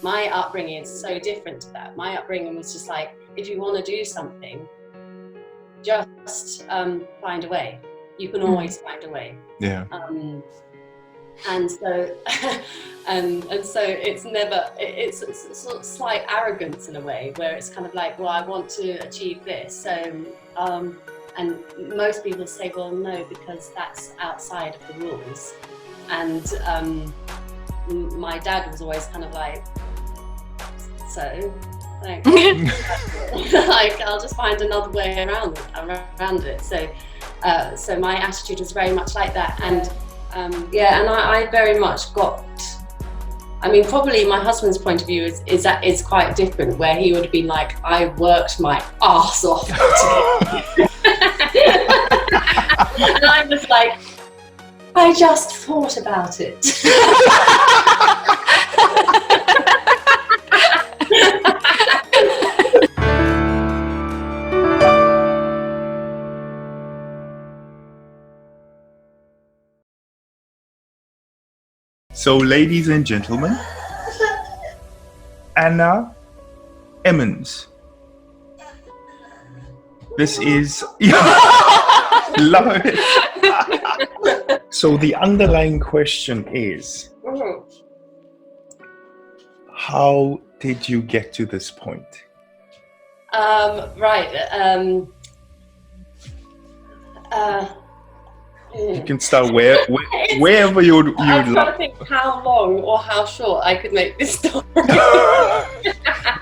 my upbringing is so different to that. My upbringing was just like, if you want to do something, just find a way. You can always find a way. Yeah. And so, and so it's never, it's sort of slight arrogance in a way, where it's kind of like, well, I want to achieve this. So, and most people say, well, no, because that's outside of the rules. And my dad was always kind of like, so, like, like I'll just find another way around it. So my attitude was very much like that. And and I very much got, I mean, probably my husband's point of view is quite different, where he would have been like, I worked my arse off. And I was like, I just thought about it. So, ladies and gentlemen, Anna Emmins. This is love it. So the underlying question is, how did you get to this point? You can start wherever you'd like. I'm trying to think how long or how short I could make this story.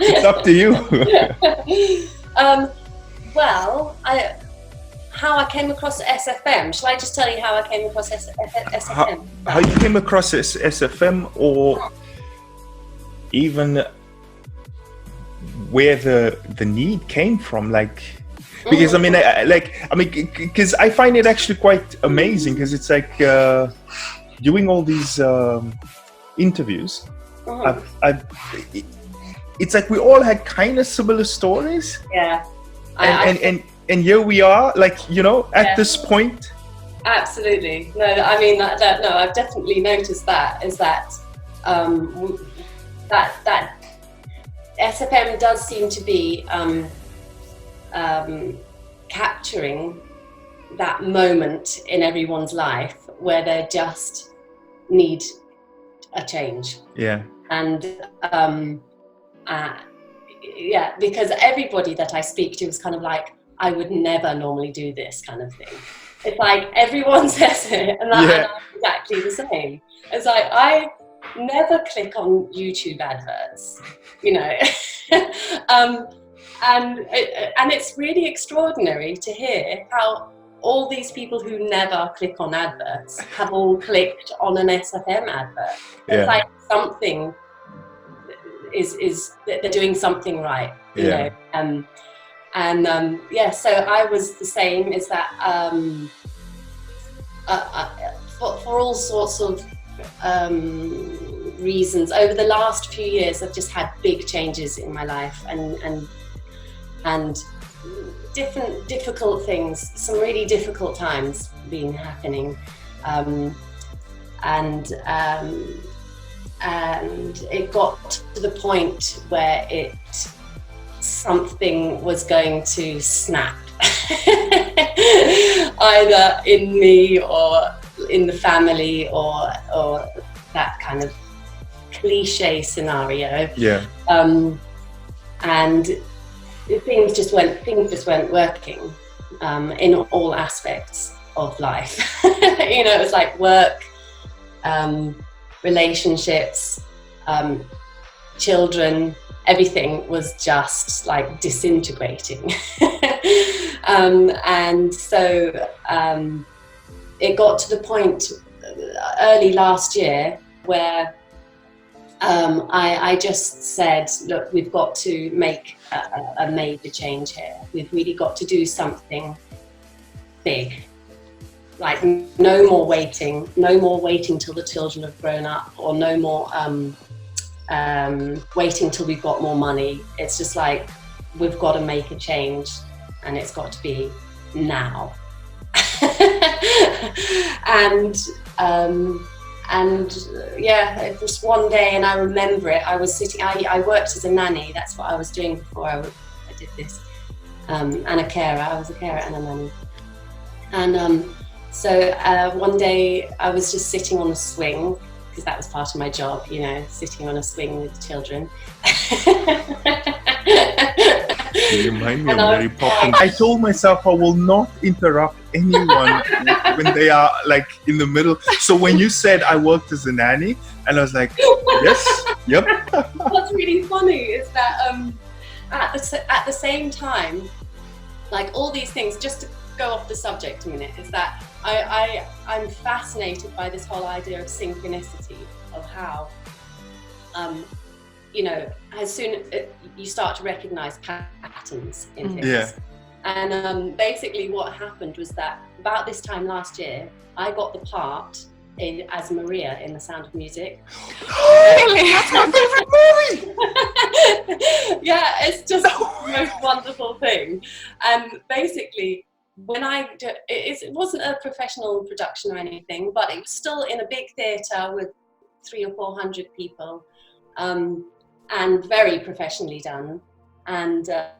It's up to you. Well, how I came across SFM. Shall I just tell you how I came across SFM? How you came across SFM, or even where the need came from, like. Because because I find it actually quite amazing, because it's like doing all these interviews. It's like we all had kind of similar stories. Yeah. And here we are, like, at this point. Absolutely. No, I mean that. No, I've definitely noticed that. Is that that SFM does seem to be. Capturing that moment in everyone's life where they just need a change. Yeah. And because everybody that I speak to is kind of like, I would never normally do this kind of thing. It's like everyone says it, and I'm exactly the same. It's like, I never click on YouTube adverts, And it's really extraordinary to hear how all these people who never click on adverts have all clicked on an SFM advert. It's like something is they're doing something right, you know. So I was the same. Is that for all sorts of reasons over the last few years, I've just had big changes in my life, and different difficult things, some really difficult times been happening, and it got to the point where something was going to snap, either in me or in the family, or that kind of cliche scenario. And things just weren't working in all aspects of life. It was like work, relationships, children, everything was just like disintegrating. And so it got to the point early last year where I just said, look, we've got to make a major change here. We've really got to do something big. Like, no more waiting till the children have grown up, or no more waiting till we've got more money. It's just like, we've got to make a change, and it's got to be it was one day, and I remember it. I was sitting. I worked as a nanny. That's what I was doing before I did this, and a carer. I was a carer and a nanny. And so one day I was just sitting on a swing, because that was part of my job, you know, sitting on a swing with children. You remind me of Mary Poppins. I told myself I will not interrupt anyone when they are like in the middle. So when you said I worked as a nanny, and I was like, yes, yep. What's really funny is that at the same time, like all these things, just to go off the subject a minute, is that I'm fascinated by this whole idea of synchronicity, of how you know, as soon as you start to recognize patterns in things. Yeah. And basically what happened was that about this time last year, I got the part as Maria in The Sound of Music. Really? That's my favorite movie! Yeah, it's just the most wonderful thing. And basically, when it wasn't a professional production or anything, but it was still in a big theatre with 300 or 400 people. And very professionally done, but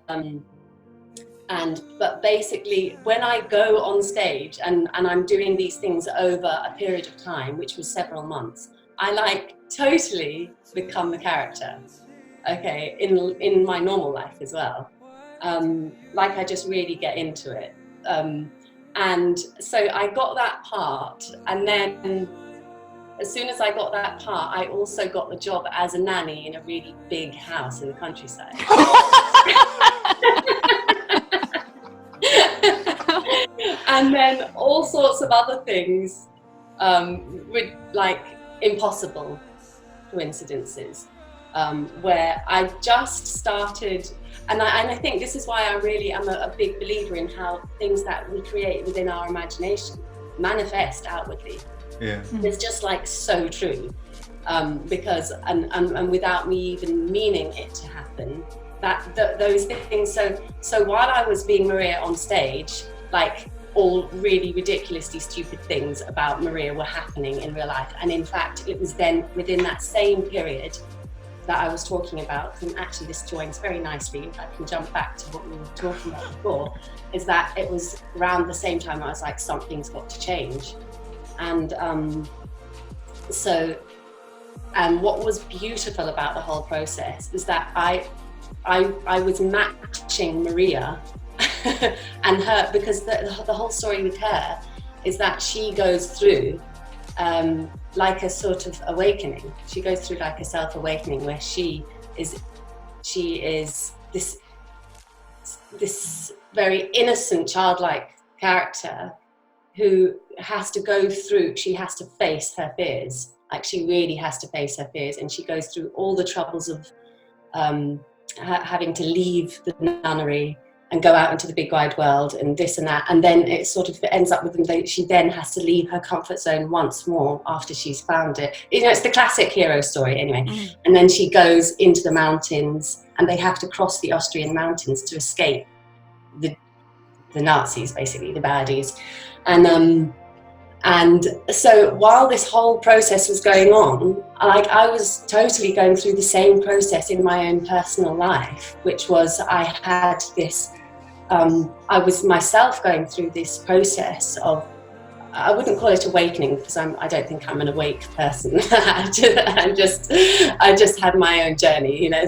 basically when I go on stage and I'm doing these things over a period of time, which was several months, I like totally become the character, okay, in my normal life as well. Like I just really get into it, and so I got that part, and then as soon as I got that part, I also got the job as a nanny in a really big house in the countryside. And then all sorts of other things, with like impossible coincidences, where I just started, and I think this is why I really am a big believer in how things that we create within our imagination manifest outwardly. Yeah. It's just like so true, because and without me even meaning it to happen, those things. So while I was being Maria on stage, like all really ridiculously stupid things about Maria were happening in real life, and in fact it was then within that same period that I was talking about, and actually this joins very nicely, if I can jump back to what we were talking about before, is that it was around the same time I was like, something's got to change. And what was beautiful about the whole process is that I was matching Maria and her, because the whole story with her is that she goes through like a sort of awakening. She goes through like a self-awakening where she is this very innocent, childlike character who has to go through, she has to face her fears. Like she really has to face her fears, and she goes through all the troubles of having to leave the nunnery and go out into the big wide world and this and that, and then it sort of ends up with them. She then has to leave her comfort zone once more after she's found it. You know, it's the classic hero story anyway. And then she goes into the mountains, and they have to cross the Austrian mountains to escape the Nazis, basically the baddies. And so while this whole process was going on, I was totally going through the same process in my own personal life, which was I had this, I was myself going through this process of, I wouldn't call it awakening, because I don't think I'm an awake person. I just had my own journey, you know.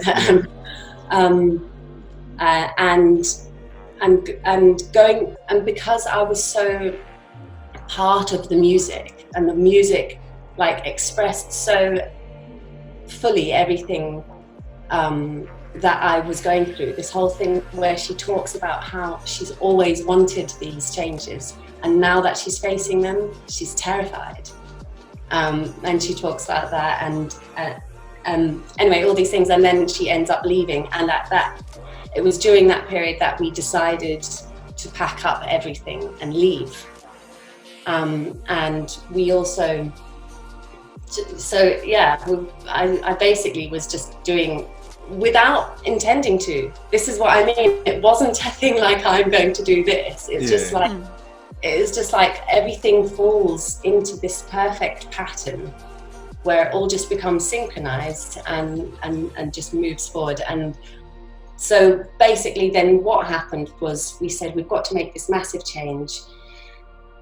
And going, and because I was so part of the music, and the music like expressed so fully everything that I was going through, this whole thing where she talks about how she's always wanted these changes, and now that she's facing them, she's terrified, and she talks about that, and anyway, all these things, and then she ends up leaving, and it was during that period that we decided to pack up everything and leave. And we also, so yeah, I basically was just doing, without intending to. This is what I mean. It wasn't a thing like, I'm going to do this. It's just like, it was just like everything falls into this perfect pattern. where it all just becomes synchronized and just moves forward. And so basically then what happened was we said, we've got to make this massive change.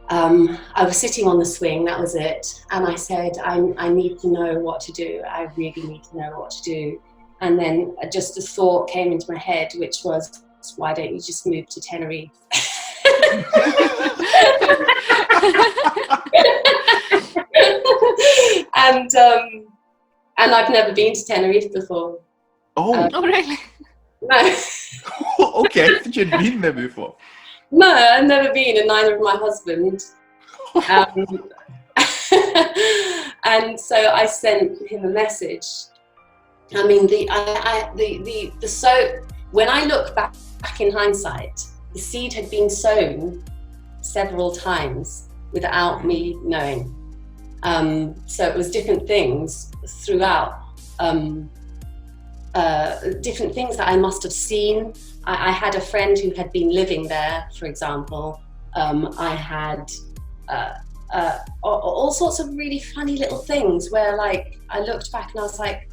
I was sitting on the swing, that was it. And I said, I need to know what to do. I really need to know what to do. And then just a thought came into my head, which was, why don't you just move to Tenerife? And I've never been to Tenerife before. Oh, really? No. Okay, I thought you'd been there before. No, I've never been, and neither of my husband. And so I sent him a message. I mean, when I look back in hindsight, the seed had been sown several times without me knowing. So it was different things throughout, different things that I must have seen. I had a friend who had been living there, for example. I had all sorts of really funny little things where, like, I looked back and I was like,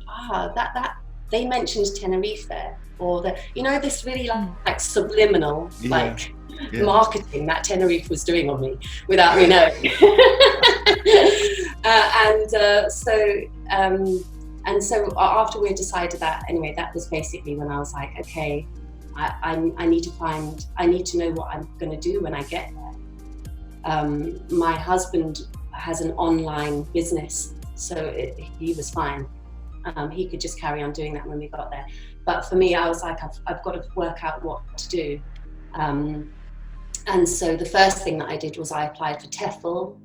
that they mentioned Tenerife there, or this really like subliminal marketing that Tenerife was doing on me without me knowing. And so after we had decided that, anyway, that was basically when I was like, okay, I need to know what I'm going to do when I get there. My husband has an online business, so he was fine. He could just carry on doing that when we got there. But for me, I was like, I've got to work out what to do. And so the first thing that I did was I applied for TEFL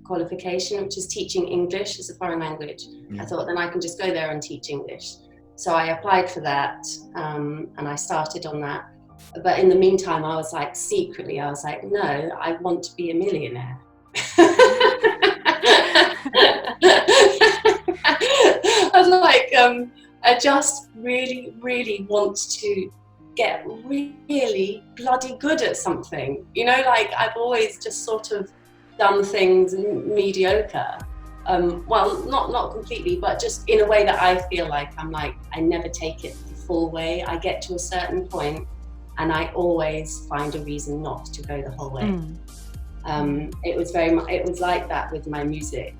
qualification, which is teaching English as a foreign language. I thought, then I can just go there and teach English. So I applied for that, and I started on that. But in the meantime, I was like, secretly, I was like, no, I want to be a millionaire. I was like, I just really, really want to get really bloody good at something. Like, I've always just sort of done things mediocre. Well, not completely, but just in a way that I feel like I never take it the full way. I get to a certain point and I always find a reason not to go the whole way. It was like that with my music,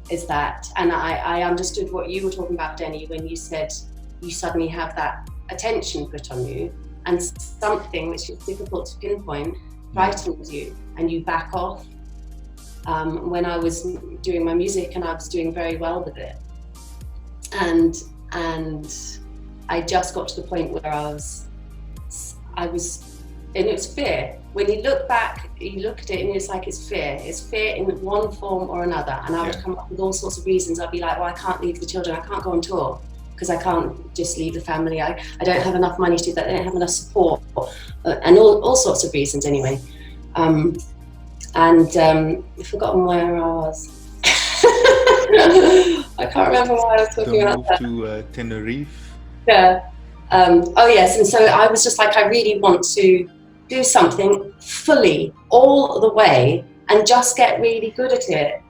and I understood what you were talking about, Denny, when you said you suddenly have that attention put on you and something which is difficult to pinpoint frightens you and you back off. When I was doing my music and I was doing very well with it, and I just got to the point where I was, and it was fear. When you look back, you look at it and it's like it's fear in one form or another. And I would come up with all sorts of reasons. I'd be like, well, I can't leave the children, I can't go on tour because I can't just leave the family. I don't have enough money to do that, I don't have enough support, and all sorts of reasons anyway. And I've forgotten where I was. I can't remember why I was talking about that. To Tenerife. Yeah. Oh yes, and so I was just like, I really want to do something fully, all the way, and just get really good at it,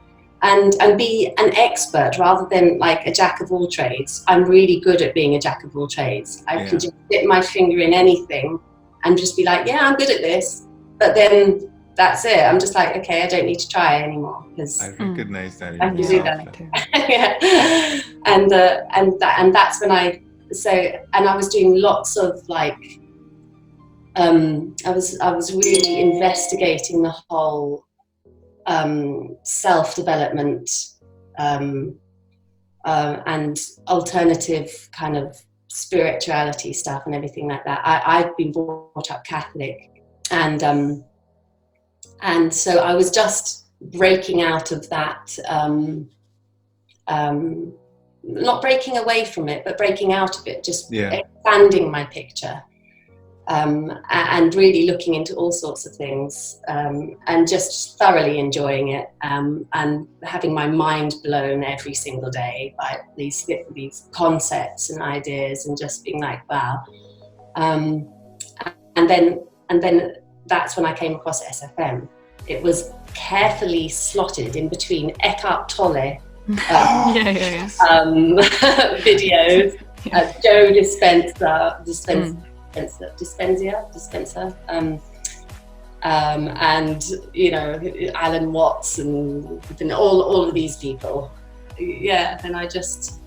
and be an expert rather than like a jack of all trades. I'm really good at being a jack of all trades. I can just dip my finger in anything and just be like, yeah, I'm good at this. But then that's it. I'm just like, okay, I don't need to try anymore because I recognize that. I can do that. Yeah. And that's when I was doing lots of like, I was really investigating the whole self-development and alternative kind of spirituality stuff and everything like that. I've been brought up Catholic, and so I was just breaking out of that, not breaking away from it, but breaking out of it, just expanding my picture, and really looking into all sorts of things, and just thoroughly enjoying it, and having my mind blown every single day by these concepts and ideas, and just being like, wow. And then that's when I came across SFM. It was carefully slotted in between Eckhart Tolle videos. Joe Dispenza, and Alan Watts and all of these people. Yeah, and I just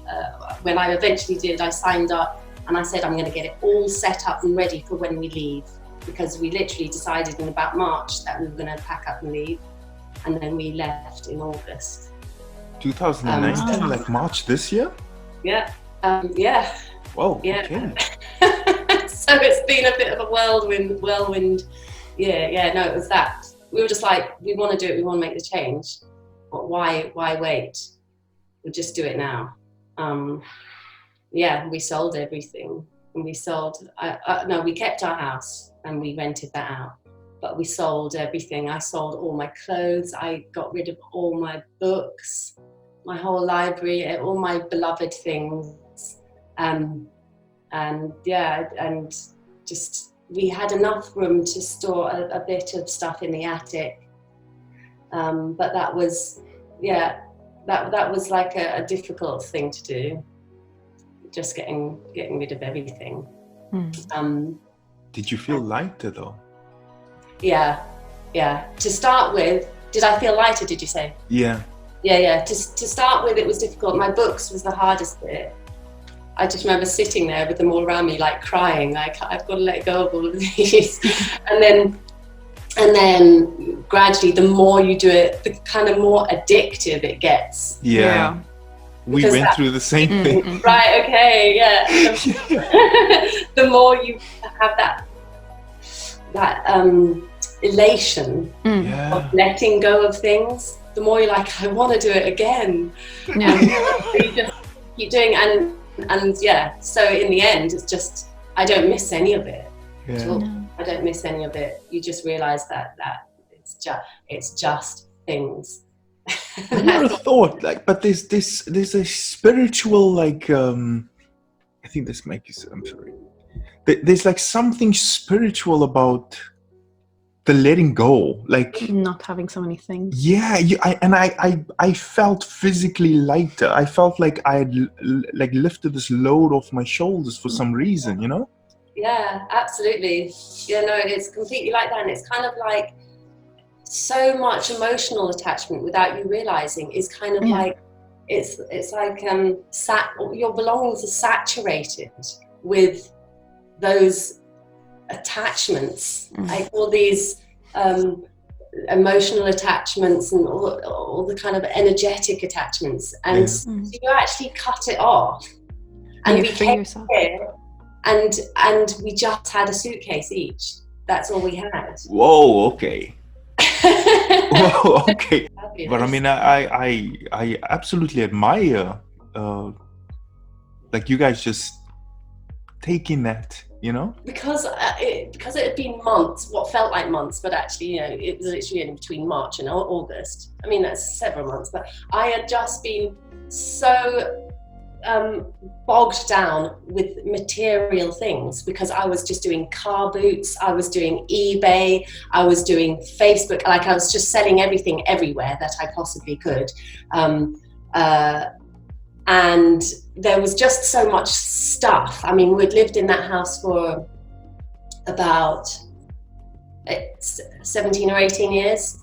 when I eventually did, I signed up and I said I'm going to get it all set up and ready for when we leave, because we literally decided in about March that we were going to pack up and leave, and then we left in August 2019, like March this year. Yeah. Whoa. Yeah. Okay. So it's been a bit of a whirlwind. Yeah. No, it was that. We were just like, we want to do it. We want to make the change. But why wait? We'll just do it now. We sold everything, and we sold. We kept our house and we rented that out. But we sold everything. I sold all my clothes. I got rid of all my books, my whole library, all my beloved things. And just we had enough room to store a bit of stuff in the attic. But that was, that was like a difficult thing to do. Just getting rid of everything. Did you feel lighter though? Yeah. To start with, did I feel lighter, did you say? Yeah. To start with, it was difficult. My books was the hardest bit. I just remember sitting there with them all around me, like crying, like I've got to let go of all of these. and then gradually, the more you do it, the kind of more addictive it gets. Yeah. We went through the same thing. Right, okay, yeah. The more you have that elation of letting go of things, the more you're like, I want to do it again. Yeah. So you just keep doing, and so in the end, it's just, I don't miss any of it. I don't miss any of it. You just realize that it's just things. I never thought, like, but there's a spiritual, like, I think this makes, I'm sorry. There's like something spiritual about the letting go, like not having so many things. Yeah, I felt physically lighter. I felt like I had like lifted this load off my shoulders for some reason, Yeah, absolutely. Yeah, no, it's completely like that, and it's kind of like so much emotional attachment without you realizing is kind of like it's like your belongings are saturated with those attachments, like all these emotional attachments and all the kind of energetic attachments, and so you actually cut it off, and we came here and we just had a suitcase each. That's all we had. Whoa, okay. Whoa, okay. But I mean, I absolutely admire like you guys just taking that, because it had been months, what felt like months, but actually, it was literally in between March and August. I mean, that's several months, but I had just been so bogged down with material things, because I was just doing car boots, I was doing eBay, I was doing Facebook, like I was just selling everything everywhere that I possibly could. And there was just so much stuff. I mean, we'd lived in that house for about 17 or 18 years.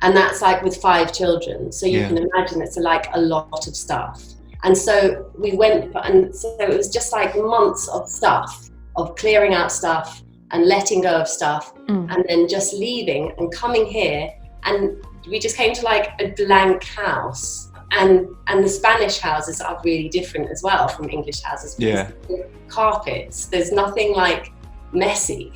And that's like with 5 children. So you can imagine it's like a lot of stuff. And so we went, and so it was just like months of stuff, of clearing out stuff and letting go of stuff, and then just leaving and coming here. And we just came to like a blank house. And the Spanish houses are really different as well from English houses. Yeah. Carpets, there's nothing like messy.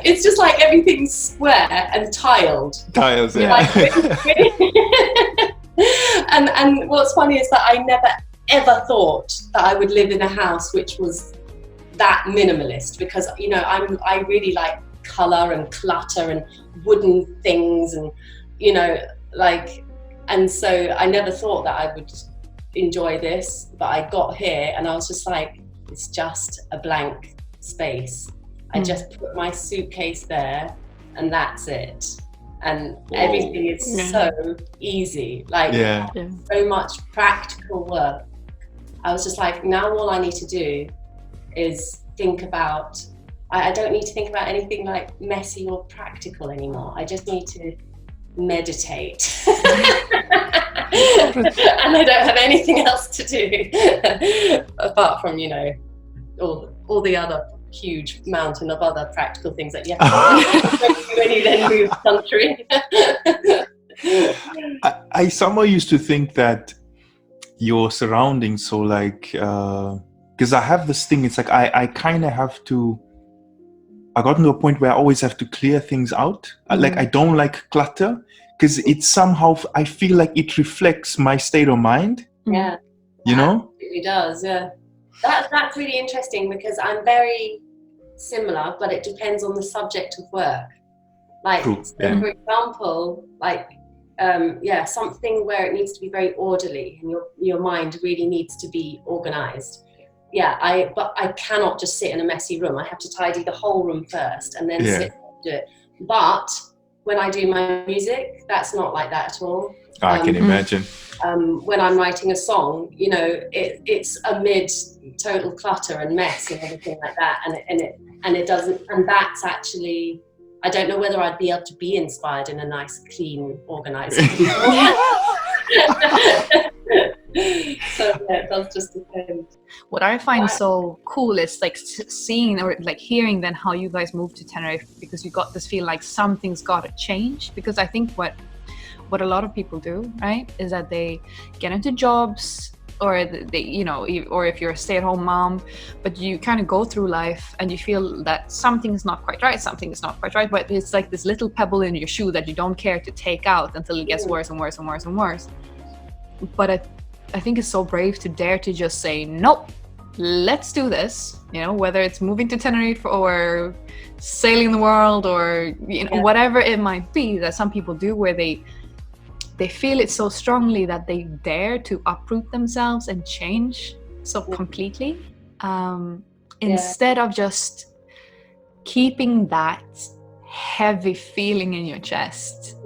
It's just like everything's square and tiled. Tiles, yeah. Like, and what's funny is that I never ever thought that I would live in a house which was that minimalist, because I really like color and clutter and wooden things, and and so I never thought that I would enjoy this, but I got here and I was just like, it's just a blank space. I just put my suitcase there and that's it. and everything is so easy, like so much practical work. I was just like, now all I need to do is think about, I don't need to think about anything like messy or practical anymore. I just need to meditate. And I don't have anything else to do apart from, all the other huge mountain of other practical things that you have to do when you then move country. I somehow used to think that your surroundings, so like, because I have this thing, it's like I kind of have to, I got to a point where I always have to clear things out. Like I don't like clutter, because it somehow, I feel like it reflects my state of mind. Yeah. You know? It really does, yeah. That's really interesting, because I'm very similar, but it depends on the subject of work. Like, for example, like, something where it needs to be very orderly and your mind really needs to be organized. But I cannot just sit in a messy room. I have to tidy the whole room first and then sit and do it. But when I do my music, that's not like that at all. I can imagine. When I'm writing a song, it's amid total clutter and mess and everything like that, and it doesn't. And that's actually, I don't know whether I'd be able to be inspired in a nice, clean, organized. So it does just depend. What I find so cool is like seeing or like hearing then how you guys moved to Tenerife, because you got this feel like something's got to change. Because I think what a lot of people do, right, is that they get into jobs, or they, or if you're a stay-at-home mom, but you kind of go through life and you feel that something's not quite right, but it's like this little pebble in your shoe that you don't care to take out until it gets worse and worse and worse and worse. But I think it's so brave to dare to just say, nope, let's do this, whether it's moving to Tenerife or sailing the world or whatever it might be that some people do, where they feel it so strongly that they dare to uproot themselves and change so completely, instead of just keeping that heavy feeling in your chest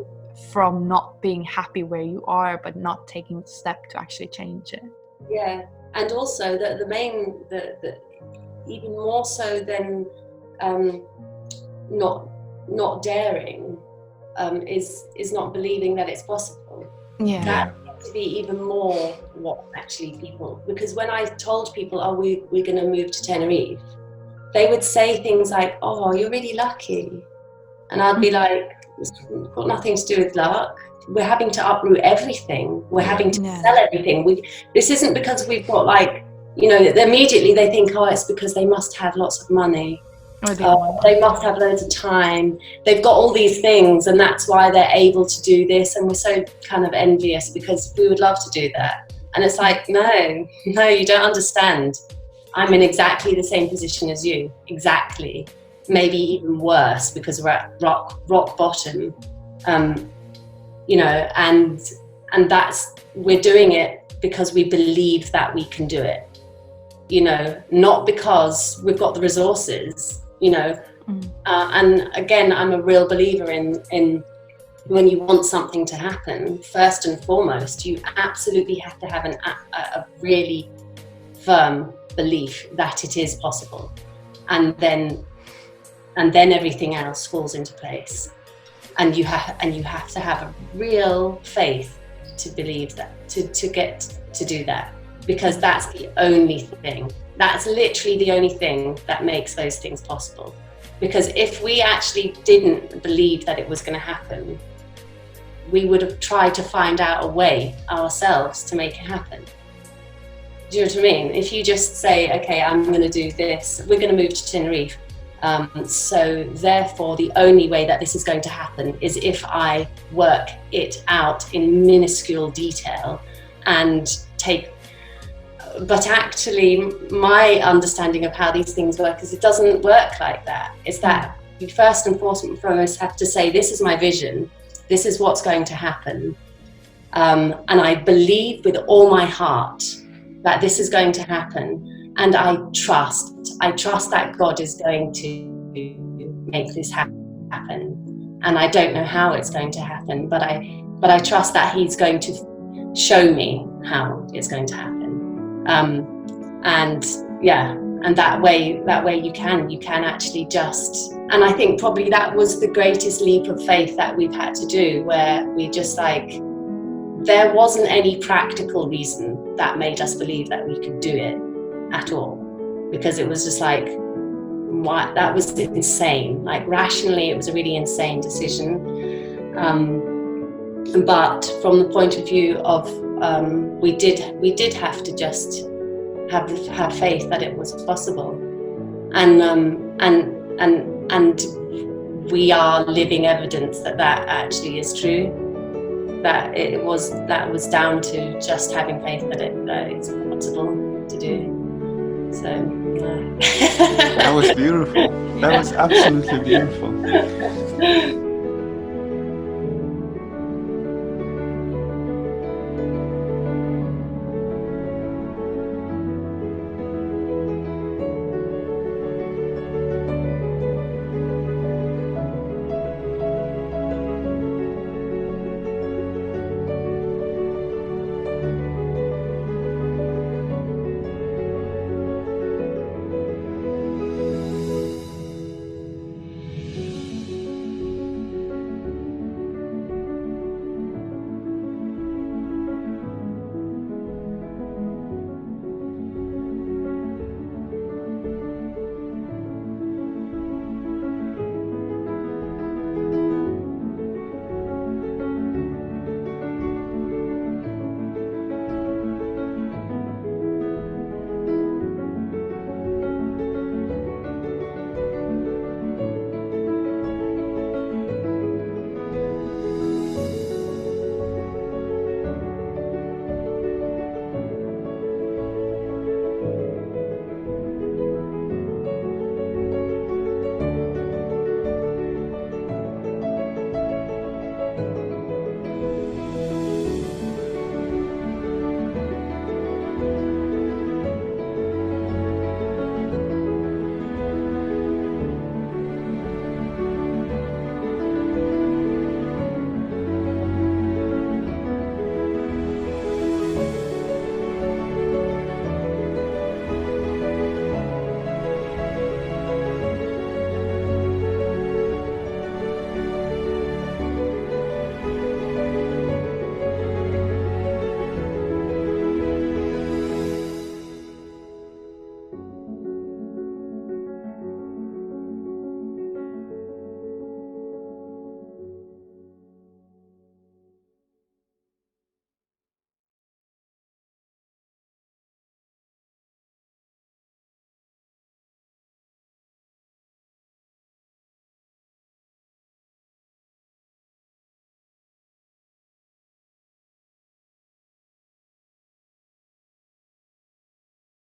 from not being happy where you are, but not taking the step to actually change it. Yeah, and also the even more so than not daring is not believing that it's possible. Yeah. That seems to be even more what actually people, because when I told people, we're going to move to Tenerife, they would say things like, oh, you're really lucky. And I'd be like, it's got nothing to do with luck. We're having to uproot everything. We're having to sell everything. This isn't because we've got immediately they think, oh, it's because they must have lots of money. They must have loads of time. They've got all these things, and that's why they're able to do this. And we're so kind of envious because we would love to do that. And it's like, no, you don't understand. I'm in exactly the same position as you. Exactly. Maybe even worse, because we're at rock bottom. And that's, we're doing it because we believe that we can do it. Not because we've got the resources. And again, I'm a real believer in when you want something to happen, first and foremost, you absolutely have to have a really firm belief that it is possible, and then everything else falls into place. And you have to have a real faith to believe that, to get to do that, because that's the only thing. That's literally the only thing that makes those things possible. Because if we actually didn't believe that it was going to happen, we would have tried to find out a way ourselves to make it happen. Do you know what I mean? If you just say, okay, I'm going to do this, we're going to move to Tenerife. So therefore, the only way that this is going to happen is if I work it out in minuscule detail and but actually my understanding of how these things work is it doesn't work like that. It's that you first and foremost have to say, this is my vision, this is what's going to happen. And I believe with all my heart that this is going to happen. And I trust that God is going to make this happen. and I don't know how it's going to happen, but I trust that he's going to show me how it's going to happen. And that way you can actually just, and I think probably that was the greatest leap of faith that we've had to do, where we just like, there wasn't any practical reason that made us believe that we could do it at all, because it was just like, what, that was insane. Like rationally, it was a really insane decision. But from the point of view of we did have to just have faith that it was possible, and we are living evidence that actually is true. That was down to just having faith that it's possible to do. So that was beautiful. That was absolutely beautiful.